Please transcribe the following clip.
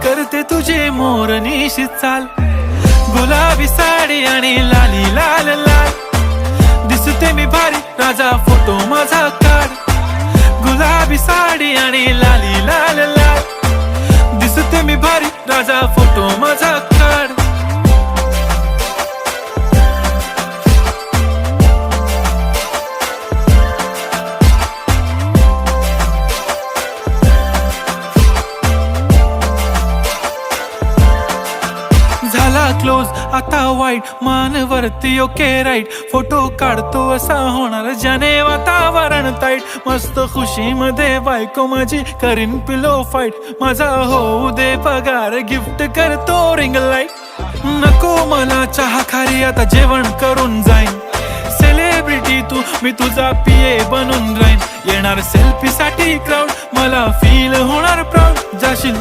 करते तुझे मोरनीशी चाल, गुलाबी साडी आणि लाली लाल लाल, दिसते मी भारी राजा फोटो माझा काढ, गुलाबी साडी आणि लाली लाल लाल, दिसते मी भारी राजा फोटो माझा काढ. झाला क्लोज आता वाईट, मान वरती ओके राईट, फोटो काढतो असा होणार ज्याने वातावरण ताईट, मस्त खुशी मध्ये बायको माझी करीन पिलो फाईट, माझा होऊ दे पगार गिफ्ट करतो रिंग लाईट, नको मला चहा खारी आता जेवण करून जाईन, सेलिब्रिटी तू मी तुझा पिये बनून राहीन, येणार सेल्फी साठी क्राऊड मला फील होणार प्राऊड, जाशील